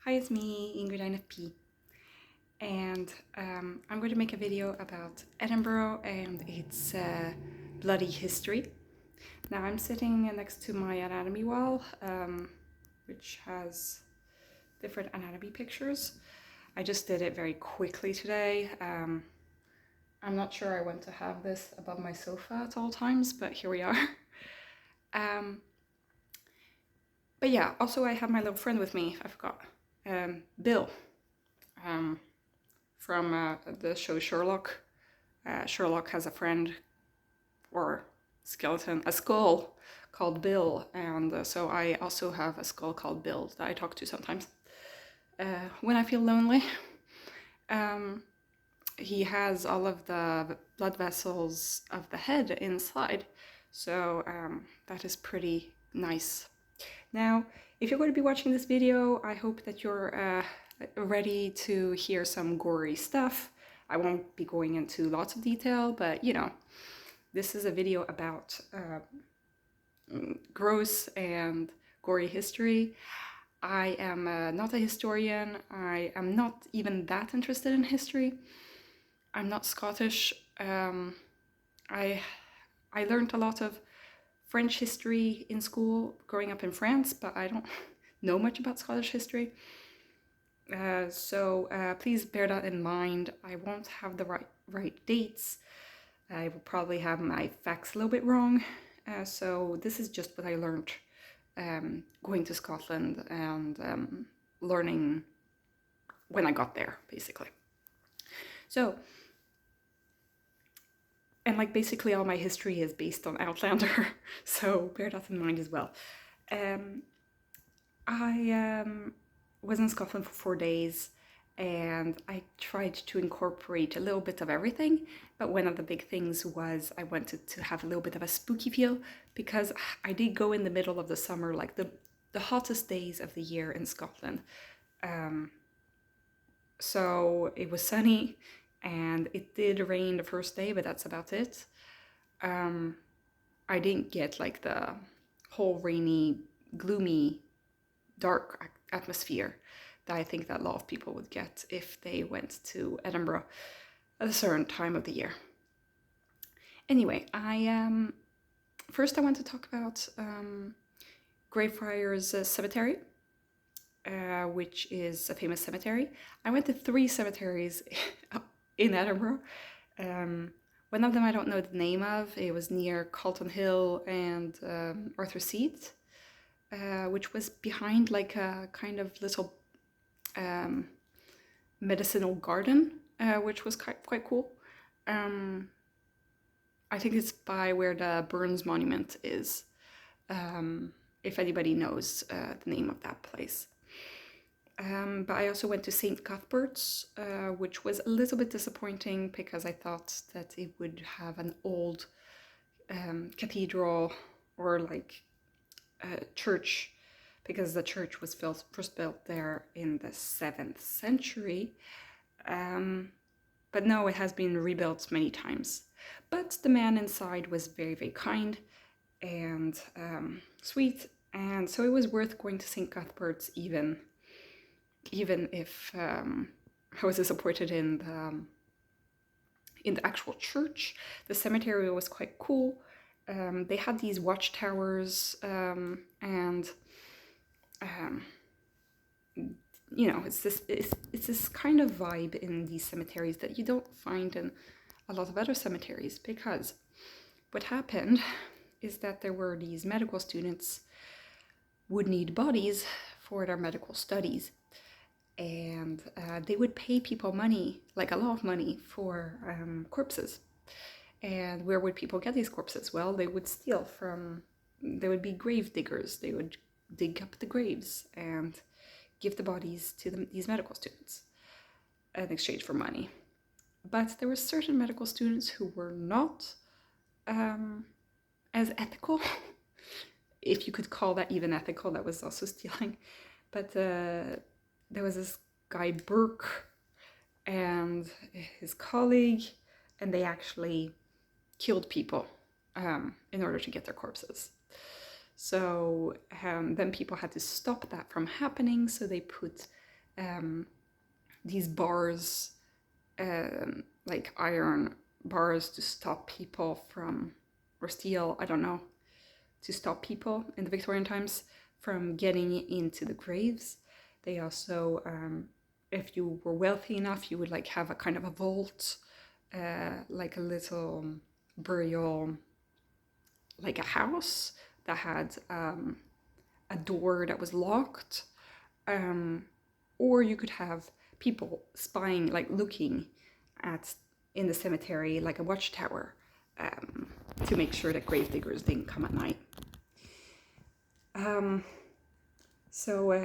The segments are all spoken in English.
Hi, it's me, Ingrid INFP, and I'm going to make a video about Edinburgh and its bloody history. Now I'm sitting next to my anatomy wall, which has different anatomy pictures. I just did it very quickly today. I'm not sure I want to have this above my sofa at all times, but here we are. But yeah, also I have my little friend with me, I forgot, Bill. From the show Sherlock. Sherlock has a friend or skeleton, a skull called Bill, and so I also have a skull called Bill that I talk to sometimes when I feel lonely. He has all of the blood vessels of the head inside, so that is pretty nice. Now, if you're going to be watching this video, I hope that you're ready to hear some gory stuff. I won't be going into lots of detail, but you know, this is a video about gross and gory history. I am not a historian. I am not even that interested in history. I'm not Scottish. I learned a lot of French history in school growing up in France, but I don't know much about Scottish history. So please bear that in mind. I won't have the right dates. I will probably have my facts a little bit wrong. So this is just what I learned going to Scotland and learning when I got there, basically. So, and like basically all my history is based on Outlander, so bear that in mind as well. I was in Scotland for 4 days and I tried to incorporate a little bit of everything, but one of the big things was I wanted to have a little bit of a spooky feel because I did go in the middle of the summer, like the hottest days of the year in Scotland. So it was sunny and it did rain the first day, but that's about it. I didn't get like the whole rainy, gloomy, dark atmosphere that I think that a lot of people would get if they went to Edinburgh at a certain time of the year. Anyway, first I want to talk about Greyfriar's cemetery, which is a famous cemetery. I went to 3 cemeteries in Edinburgh. One of them I don't know the name of. It was near Calton Hill and Arthur Seat, which was behind like a kind of little medicinal garden, which was quite cool. I think it's by where the Burns Monument is, if anybody knows the name of that place. But I also went to Saint Cuthbert's, which was a little bit disappointing because I thought that it would have an old cathedral or like church, because the church was first built there in the 7th century. But no, it has been rebuilt many times. But the man inside was very, very kind and sweet, and so it was worth going to St. Cuthbert's even if I was disappointed in the actual church. The cemetery was quite cool. They had these watchtowers, and you know, it's this kind of vibe in these cemeteries that you don't find in a lot of other cemeteries, because what happened is that there were these medical students would need bodies for their medical studies, and they would pay people money, like a lot of money, for corpses. And where would people get these corpses? Well, they would steal from, they would be grave diggers. They would dig up the graves and give the bodies to these medical students in exchange for money. But there were certain medical students who were not as ethical, if you could call that even ethical. That was also stealing. But there was this guy Burke and his colleague, and they actually killed people in order to get their corpses. So then people had to stop that from happening, so they put these bars, like iron bars to stop people from, or steel, I don't know, to stop people in the Victorian times from getting into the graves. They also, if you were wealthy enough, you would like have a kind of a vault, like a little burial, like a house that had a door that was locked, or you could have people spying, like looking at in the cemetery, like a watchtower, to make sure that gravediggers didn't come at night.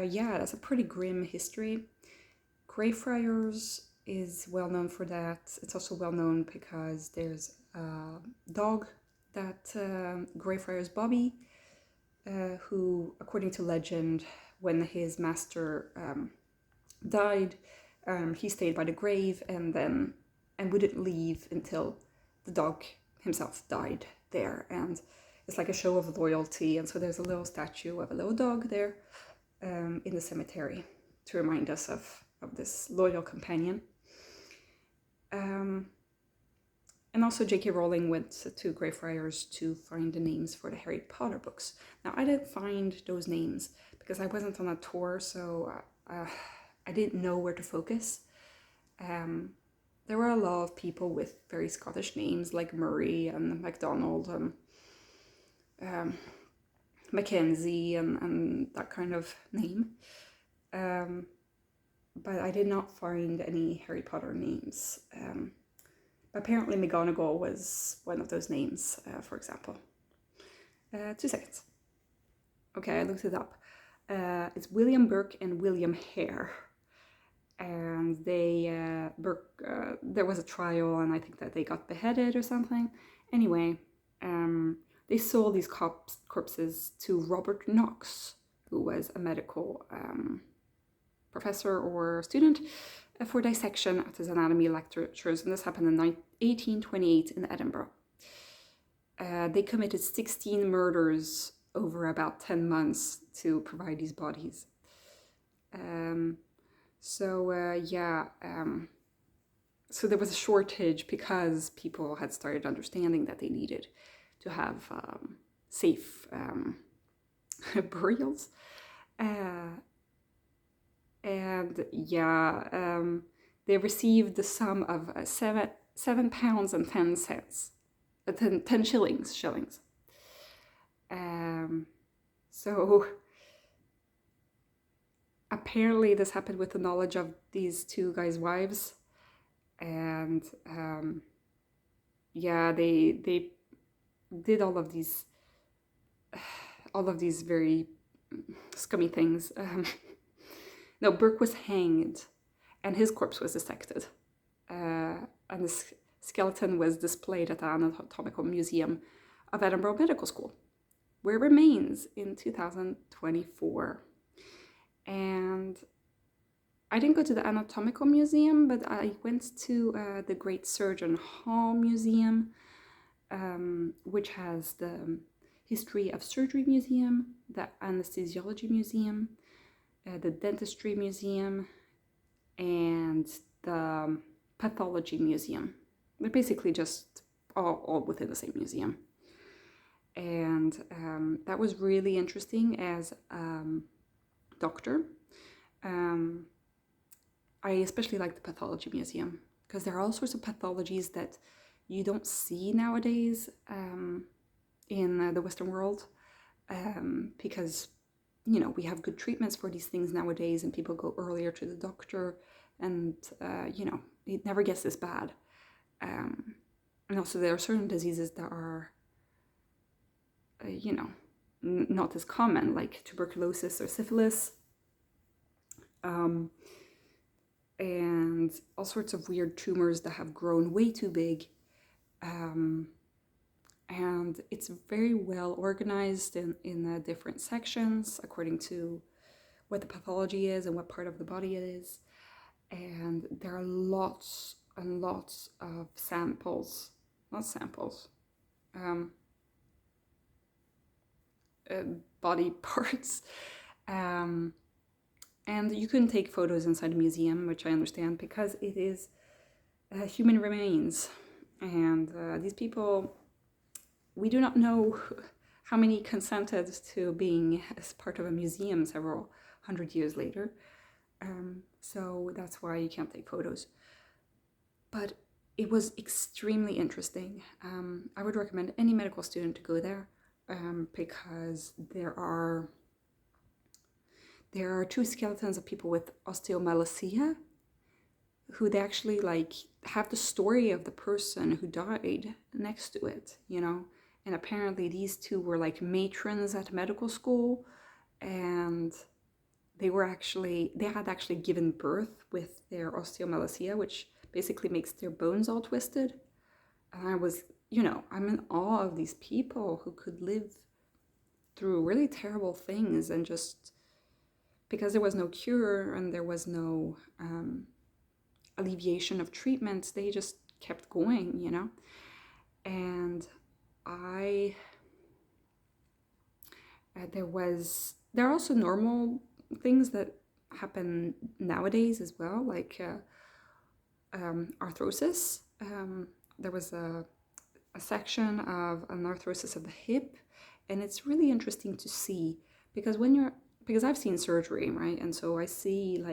Yeah, that's a pretty grim history. Greyfriars is well known for that. It's also well known because there's a dog that Greyfriars Bobby, who, according to legend, when his master died, he stayed by the grave and wouldn't leave until the dog himself died there. And it's like a show of loyalty. And so there's a little statue of a little dog there in the cemetery to remind us of this loyal companion. And also J.K. Rowling went to Greyfriars to find the names for the Harry Potter books. Now, I didn't find those names because I wasn't on a tour, so I didn't know where to focus. There were a lot of people with very Scottish names, like Murray and MacDonald and Mackenzie and that kind of name. But I did not find any Harry Potter names. Apparently McGonagall was one of those names, for example. 2 seconds. Okay, I looked it up. It's William Burke and William Hare. And there was a trial, and I think that they got beheaded or something. Anyway, they sold these corpses to Robert Knox, who was a medical professor or student, for dissection at his anatomy lectures, and this happened in 1828 in Edinburgh. They committed 16 murders over about 10 months to provide these bodies. So there was a shortage because people had started understanding that they needed to have safe burials. They received the sum of £7 and 10 cents, 10 shillings. So apparently this happened with the knowledge of these two guys' wives, and they did all of these very scummy things. No, Burke was hanged, and his corpse was dissected, and the skeleton was displayed at the Anatomical Museum of Edinburgh Medical School, where it remains in 2024. And I didn't go to the Anatomical Museum, but I went to the Great Surgeon Hall Museum, which has the History of Surgery Museum, the Anesthesiology Museum, the Dentistry Museum, and the Pathology Museum. They're basically just all within the same museum. And that was really interesting as doctor. I especially like the Pathology Museum because there are all sorts of pathologies that you don't see nowadays in the Western world, because we have good treatments for these things nowadays, and people go earlier to the doctor, and it never gets this bad. And also there are certain diseases that are not as common, like tuberculosis or syphilis, and all sorts of weird tumors that have grown way too big. And it's very well organized in different sections according to what the pathology is and what part of the body it is. And there are lots and lots of body parts And you couldn't take photos inside a museum, which I understand, because it is human remains. And these people, we do not know how many consented to being as part of a museum several hundred years later. So that's why you can't take photos. But it was extremely interesting. I would recommend any medical student to go there because there are 2 skeletons of people with osteomalacia who they actually like have the story of the person who died next to it, you know. And apparently these 2 were like matrons at medical school, and they had actually given birth with their osteomalacia, which basically makes their bones all twisted. And I was, I'm in awe of these people who could live through really terrible things, and just because there was no cure and there was no alleviation of treatments, they just kept going, And there are also normal things that happen nowadays as well, like arthrosis. There was a section of an arthrosis of the hip, and it's really interesting to see because I've seen surgery, right? And so I see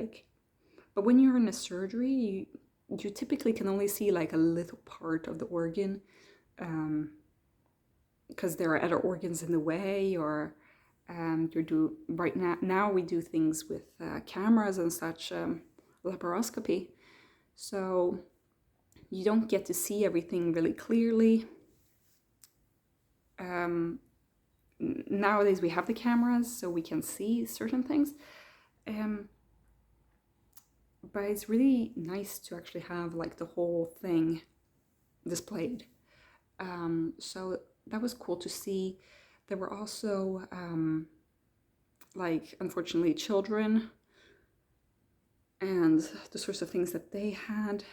but when you're in a surgery, you typically can only see like a little part of the organ, because there are other organs in the way, or right now we do things with cameras and such, laparoscopy, so you don't get to see everything really clearly. Nowadays we have the cameras, so we can see certain things, but it's really nice to actually have like the whole thing displayed. So that was cool to see. There were also unfortunately children and the sorts of things that they had.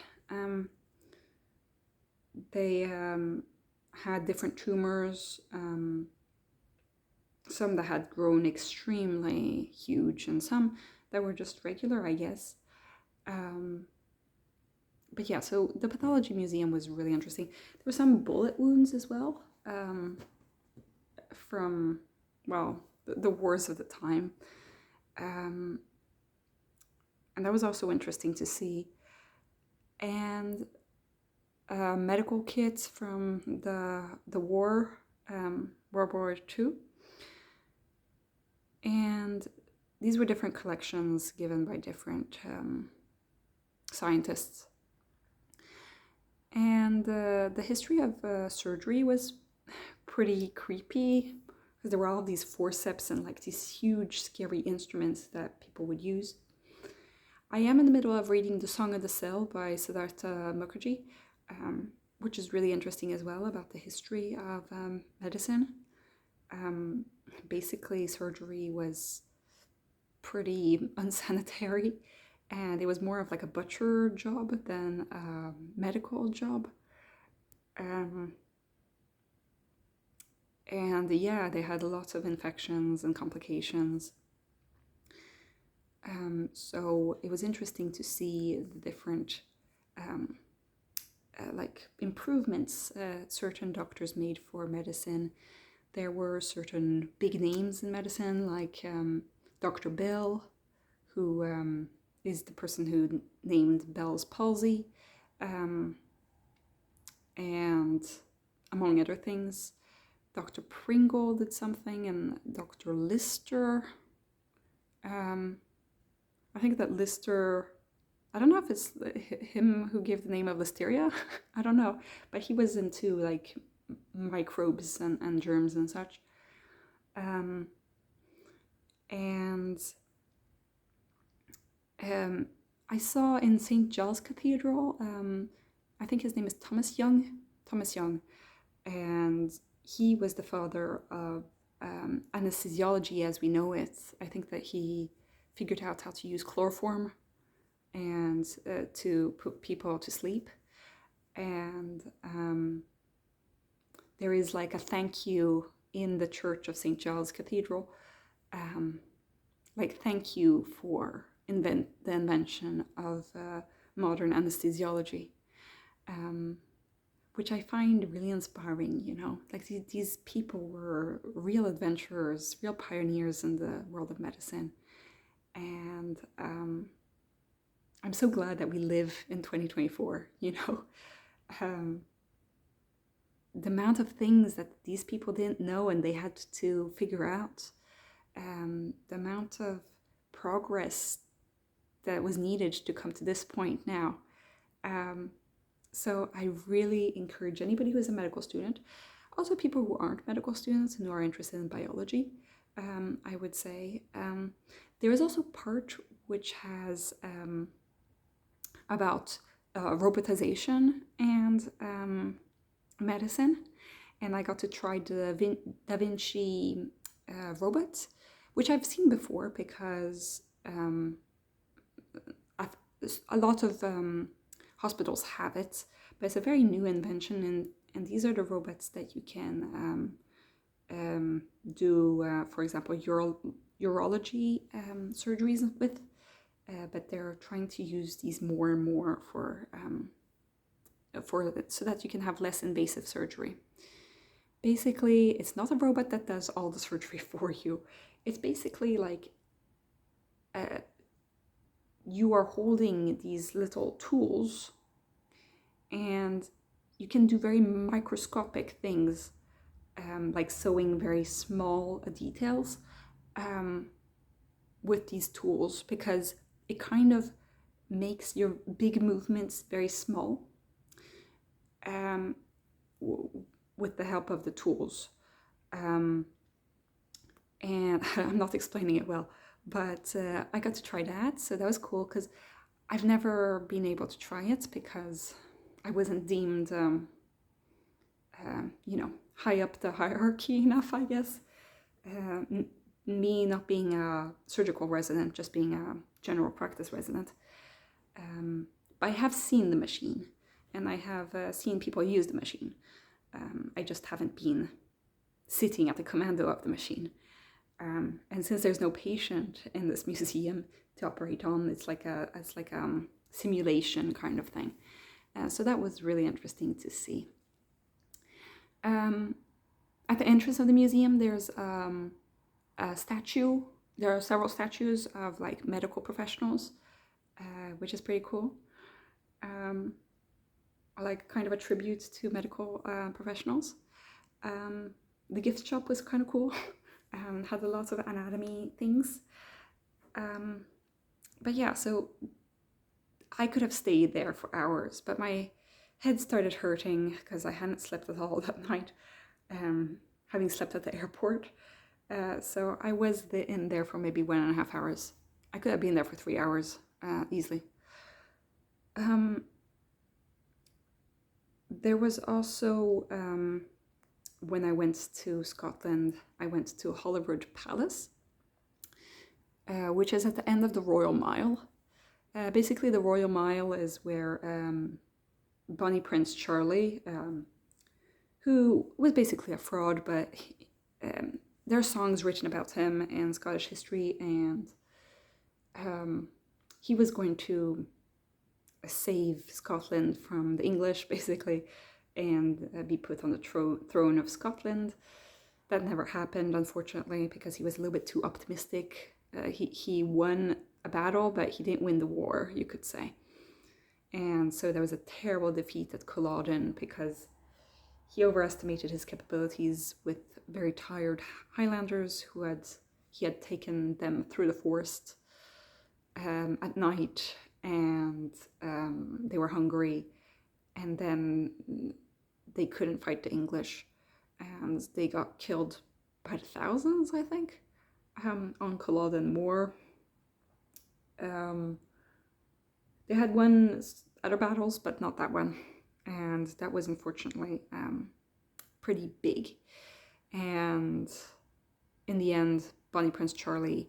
They had different tumors, some that had grown extremely huge and some that were just regular, I guess. But yeah, so the pathology museum was really interesting. There were some bullet wounds as well, from, the wars of the time. And that was also interesting to see. And medical kits from the war, World War II. And these were different collections given by different scientists. And the history of surgery was pretty creepy, because there were all these forceps and like these huge scary instruments that people would use. I am in the middle of reading The Song of the Cell by Siddhartha Mukherjee, which is really interesting as well, about the history of medicine. Basically, surgery was pretty unsanitary, and it was more of like a butcher job than a medical job. And yeah, they had lots of infections and complications. So it was interesting to see the different improvements certain doctors made for medicine. There were certain big names in medicine, like Dr. Bell, who is the person who named Bell's palsy, and among other things. Dr. Pringle did something, and Dr. Lister. I think that Lister, I don't know if it's him who gave the name of Listeria, I don't know, but he was into like microbes and germs and such. I saw in St. Giles Cathedral, I think his name is Thomas Young, and he was the father of anesthesiology as we know it. I think that he figured out how to use chloroform and to put people to sleep. And there is like a thank you in the church of St. Giles Cathedral, thank you for the invention of modern anesthesiology, which I find really inspiring, you know. Like these people were real adventurers, real pioneers in the world of medicine. And I'm so glad that we live in 2024, you know. The amount of things that these people didn't know and they had to figure out, the amount of progress that was needed to come to this point now. So I really encourage anybody who is a medical student, also people who aren't medical students and who are interested in biology, I would say. There is also part which has about robotization and medicine, and I got to try the Da Vinci robot, which I've seen before because a lot of hospitals have it, but it's a very new invention, and these are the robots that you can do, for example, urology surgeries with, but they're trying to use these more and more for so that you can have less invasive surgery. Basically, it's not a robot that does all the surgery for you. It's basically like you are holding these little tools and you can do very microscopic things, like sewing very small details with these tools, because it kind of makes your big movements very small with the help of the tools. And I'm not explaining it well, but I got to try that, so that was cool, because I've never been able to try it because I wasn't deemed, high up the hierarchy enough, I guess. Me not being a surgical resident, just being a general practice resident. But I have seen the machine, and I have seen people use the machine. I just haven't been sitting at the commando of the machine. And since there's no patient in this museum to operate on, it's like a simulation kind of thing. So that was really interesting to see. At the entrance of the museum, there's a statue. There are several statues of like medical professionals, which is pretty cool. Like kind of a tribute to medical professionals. The gift shop was kind of cool. Had a lot of anatomy things. But yeah, so I could have stayed there for hours, but my head started hurting because I hadn't slept at all that night, having slept at the airport. So I was in there for maybe 1.5 hours. I could have been there for 3 hours easily. There was also, when I went to Scotland, I went to Holyrood Palace, which is at the end of the Royal Mile. Basically, the Royal Mile is where Bonnie Prince Charlie, who was basically a fraud, but there are songs written about him in Scottish history, and he was going to save Scotland from the English, basically, and be put on the throne of Scotland. That never happened, unfortunately, because he was a little bit too optimistic. He won a battle, but he didn't win the war, you could say. And so there was a terrible defeat at Culloden because he overestimated his capabilities with very tired Highlanders he had taken them through the forest at night, and they were hungry, and then they couldn't fight the English, and they got killed by the thousands, I think, on Culloden Moor. They had won other battles, but not that one, and that was unfortunately pretty big. And in the end, Bonnie Prince Charlie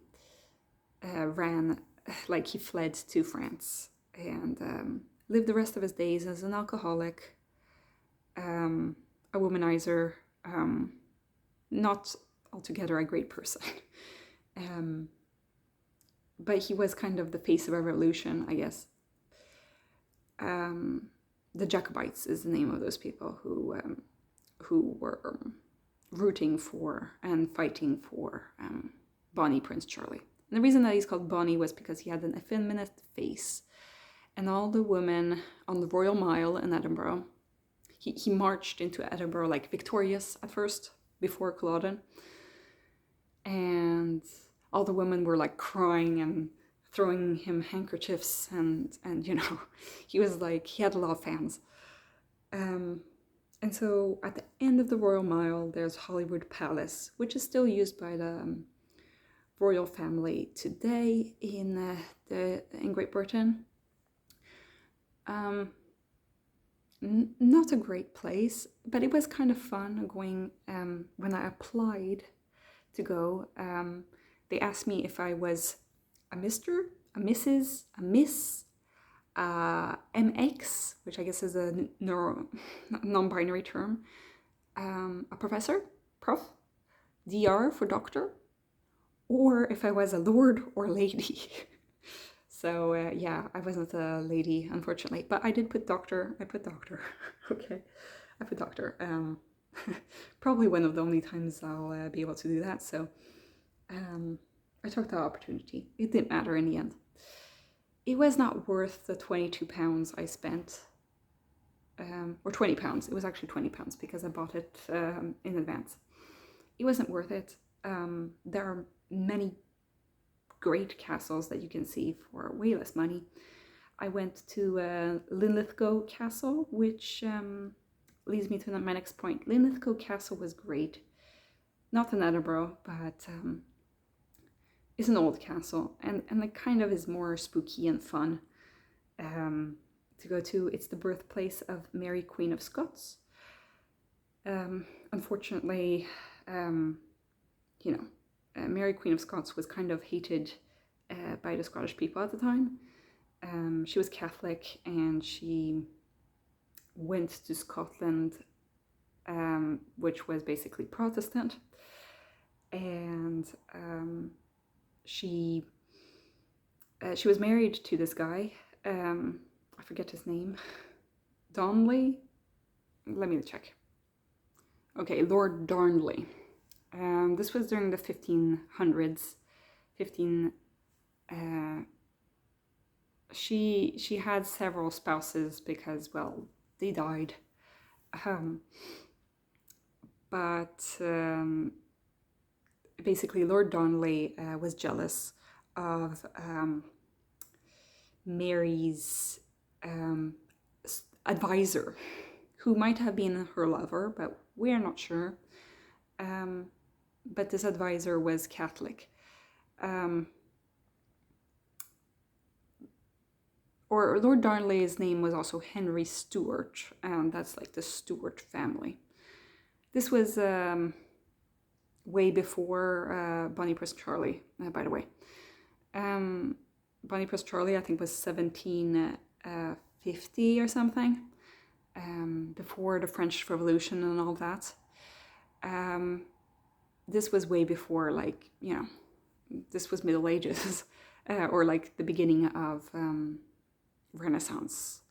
he fled to France and lived the rest of his days as an alcoholic, a womanizer, not altogether a great person. but he was kind of the face of a revolution, I guess. The Jacobites is the name of those people who were rooting for and fighting for Bonnie Prince Charlie. And the reason that he's called Bonnie was because he had an effeminate face. And all the women on the Royal Mile in Edinburgh, he marched into Edinburgh like victorious at first, before Culloden. And all the women were like crying and throwing him handkerchiefs, and you know, he had a lot of fans. And so at the end of the Royal Mile, there's Holyrood Palace, which is still used by the royal family today in Great Britain. Not a great place, but it was kind of fun going. When I applied to go, they asked me if I was a Mr., a Mrs., a Miss, MX, which I guess is a non-binary term, a professor, prof, DR for doctor, or if I was a lord or lady. So yeah, I wasn't a lady, unfortunately, but I did put doctor. I put doctor. Okay, I put doctor. Probably one of the only times I'll be able to do that. So I took the opportunity. It didn't matter in the end. It was not worth the £22 I spent, or £20. It was actually £20 because I bought it in advance. It wasn't worth it. There are many great castles that you can see for way less money. I went to Linlithgow Castle, which leads me to my next point. Linlithgow Castle was great. Not in Edinburgh, but it's an old castle, and it kind of is more spooky and fun to go to. It's the birthplace of Mary Queen of Scots. Unfortunately, Mary Queen of Scots was kind of hated by the Scottish people at the time. She was Catholic, and she went to Scotland, which was basically Protestant, and she was married to this guy. I forget his name. Darnley? Let me check. Okay, Lord Darnley. This was during the 1500s. She had several spouses because, well, they died. But basically, Lord Darnley was jealous of Mary's advisor, who might have been her lover, but we're not sure. But this advisor was Catholic. Or Lord Darnley's name was also Henry Stuart, and that's like the Stuart family. This was way before Bonnie Prince Charlie, by the way. Bonnie Prince Charlie, I think, was 1750 or something, before the French Revolution and all that. This was way before, like, you know, this was Middle Ages, or like the beginning of Renaissance.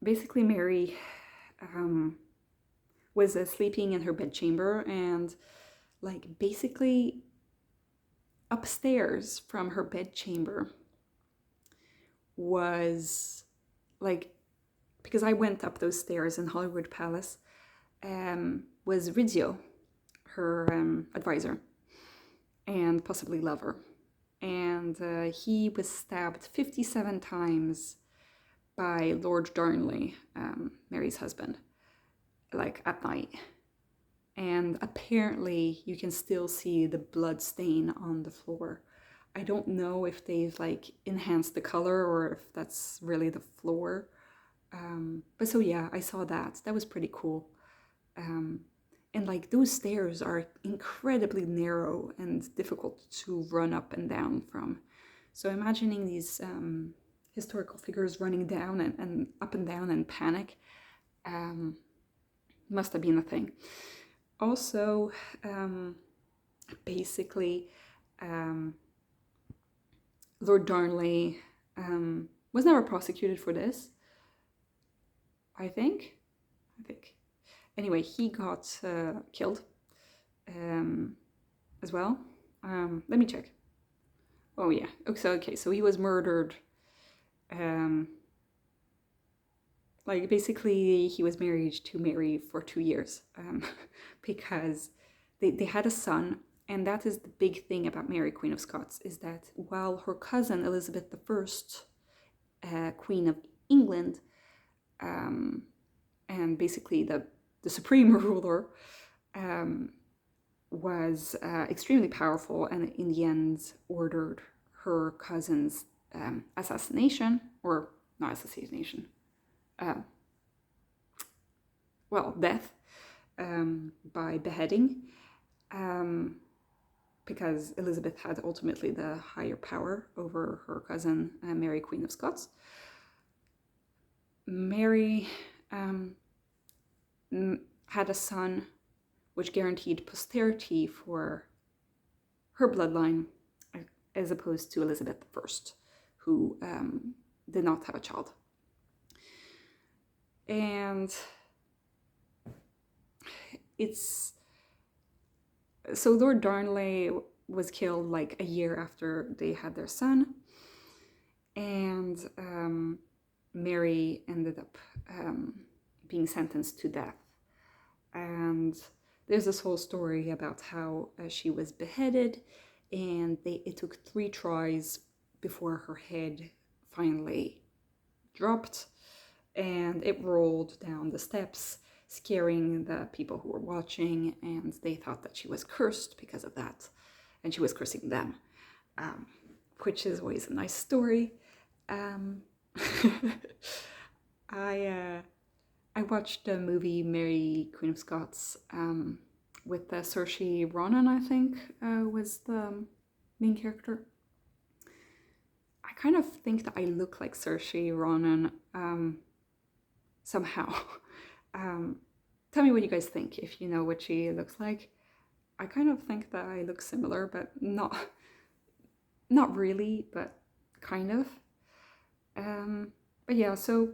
Basically, Mary was sleeping in her bedchamber, and like basically upstairs from her bedchamber was like, because I went up those stairs in Holyrood Palace, was Rizzio, her advisor and possibly lover. And he was stabbed 57 times by Lord Darnley, Mary's husband, like at night. And apparently you can still see the blood stain on the floor. I don't know if they've like enhanced the color or if that's really the floor. But so yeah, I saw that. That was pretty cool. And like those stairs are incredibly narrow and difficult to run up and down from. So imagining these historical figures running down and up and down in panic must have been a thing. Also, basically, Lord Darnley was never prosecuted for this, I think. Anyway, he got killed as well. Let me check. Oh yeah, okay, so he was murdered. Like basically he was married to Mary for 2 years because they had a son, and that is the big thing about Mary Queen of Scots, is that while her cousin Elizabeth I, Queen of England, and basically the supreme ruler, was extremely powerful, and in the end ordered her cousin's assassination, or not assassination, death by beheading, because Elizabeth had ultimately the higher power over her cousin, Mary Queen of Scots. Mary had a son which guaranteed posterity for her bloodline, as opposed to Elizabeth I, who did not have a child. And so Lord Darnley was killed like a year after they had their son, and Mary ended up being sentenced to death. And there's this whole story about how she was beheaded, and it took 3 tries before her head finally dropped, and it rolled down the steps, scaring the people who were watching, and they thought that she was cursed because of that, and she was cursing them, which is always a nice story. I watched the movie Mary Queen of Scots with Saoirse Ronan, I think, was the main character. I kind of think that I look like Saoirse Ronan somehow. Tell me what you guys think, if you know what she looks like. I kind of think that I look similar, but not really, but kind of. But yeah, so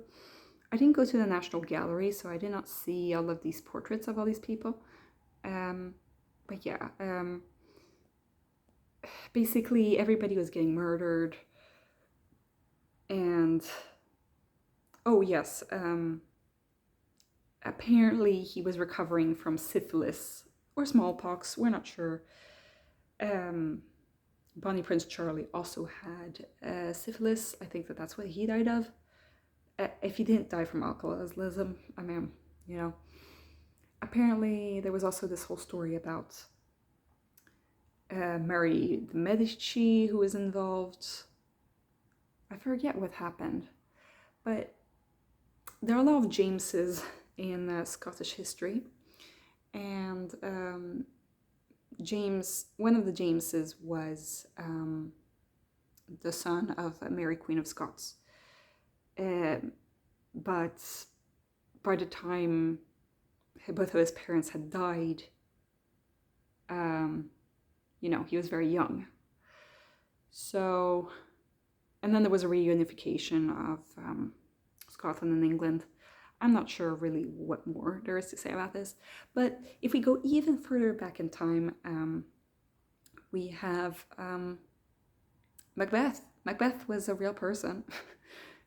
I didn't go to the National Gallery, so I did not see all of these portraits of all these people. But yeah, basically everybody was getting murdered. And, oh yes, apparently he was recovering from syphilis or smallpox, we're not sure. Bonnie Prince Charlie also had syphilis. I think that's what he died of. If he didn't die from alcoholism, I mean, you know. Apparently there was also this whole story about Mary de Medici who was involved. I forget what happened, but there are a lot of Jameses in Scottish history, and one of the Jameses was the son of Mary Queen of Scots. But by the time both of his parents had died, he was very young. So, and then there was a reunification of Scotland and England. I'm not sure really what more there is to say about this, but if we go even further back in time, we have Macbeth. Macbeth was a real person,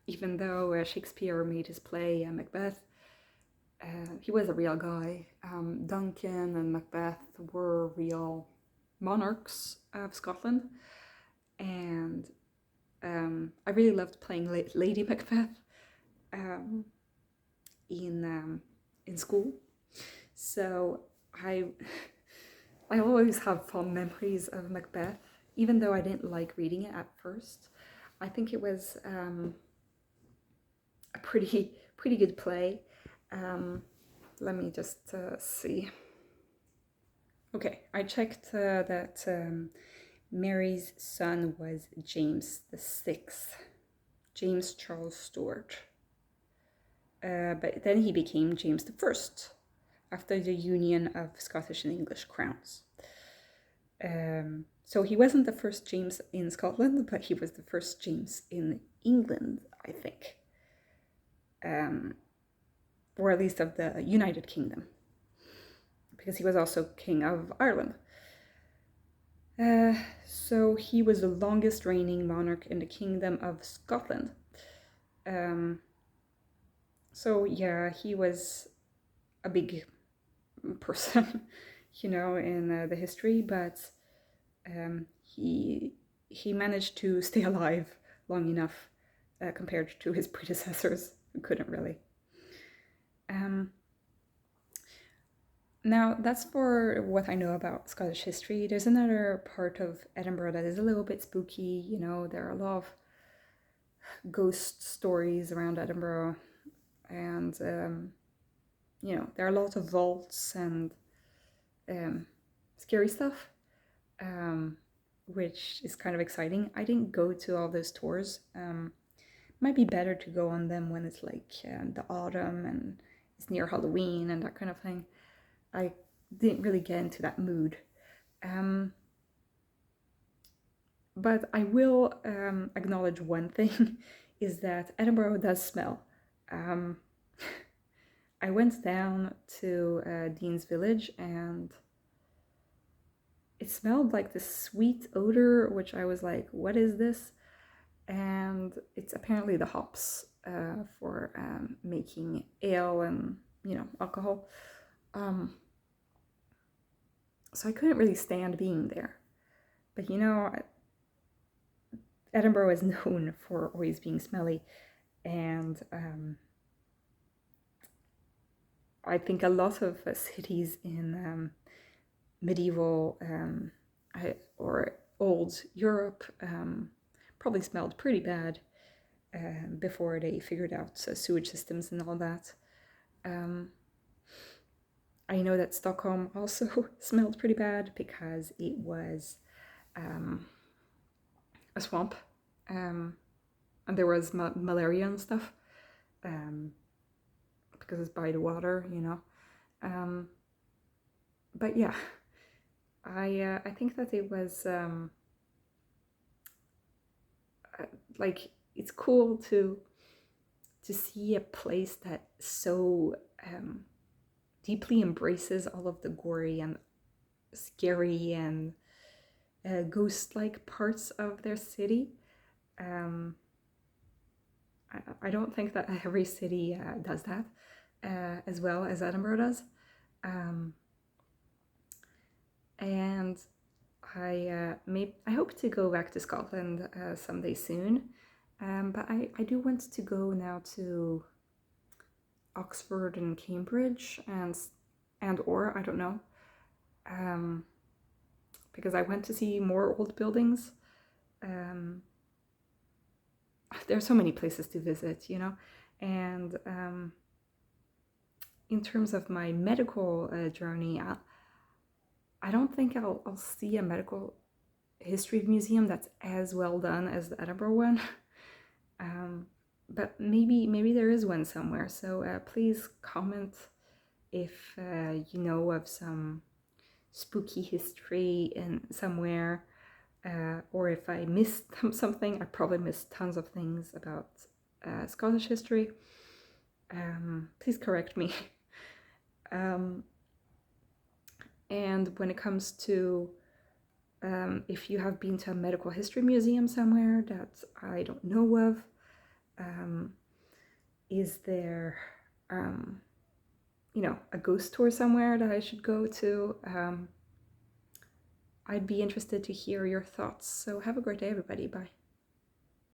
even though Shakespeare made his play Macbeth. He was a real guy. Duncan and Macbeth were real monarchs of Scotland, and I really loved playing Lady Macbeth in school. So I always have fond memories of Macbeth, even though I didn't like reading it at first. I think it was a pretty good play. Let me just see. Okay, I checked that Mary's son was James VI, James Charles Stuart. But then he became James I after the union of Scottish and English crowns. So he wasn't the first James in Scotland, but he was the first James in England, I think. Or at least of the United Kingdom, because he was also King of Ireland. So he was the longest reigning monarch in the Kingdom of Scotland. So yeah, he was a big person, in the history, but he managed to stay alive long enough compared to his predecessors who couldn't really. Now, that's for what I know about Scottish history. There's another part of Edinburgh that is a little bit spooky. There are a lot of ghost stories around Edinburgh, and there are a lot of vaults and scary stuff, which is kind of exciting. I didn't go to all those tours. Might be better to go on them when it's like the autumn and it's near Halloween and that kind of thing. I didn't really get into that mood. But I will acknowledge one thing, is that Edinburgh does smell. I went down to Dean's Village and it smelled like this sweet odor, which I was like, what is this? And it's apparently the hops for making ale and, alcohol. So I couldn't really stand being there. But Edinburgh is known for always being smelly, and I think a lot of cities in medieval or old Europe probably smelled pretty bad before they figured out sewage systems and all that. I know that Stockholm also smelled pretty bad because it was a swamp, and there was malaria and stuff, because it's by the water, but yeah, I think that it was like, it's cool to see a place that so deeply embraces all of the gory and scary and ghost-like parts of their city. I don't think that every city does that as well as Edinburgh does. And I hope to go back to Scotland someday soon. But I do want to go now to Oxford and Cambridge and or I don't know, because I went to see more old buildings. There's so many places to visit, and in terms of my medical journey, I don't think I'll see a medical history museum that's as well done as the Edinburgh one. But maybe there is one somewhere, so please comment if you know of some spooky history in somewhere, or if I missed something. I probably missed tons of things about Scottish history. Please correct me. And when it comes to if you have been to a medical history museum somewhere that I don't know of, is there a ghost tour somewhere that I should go to? I'd be interested to hear your thoughts. So have a great day, everybody. Bye.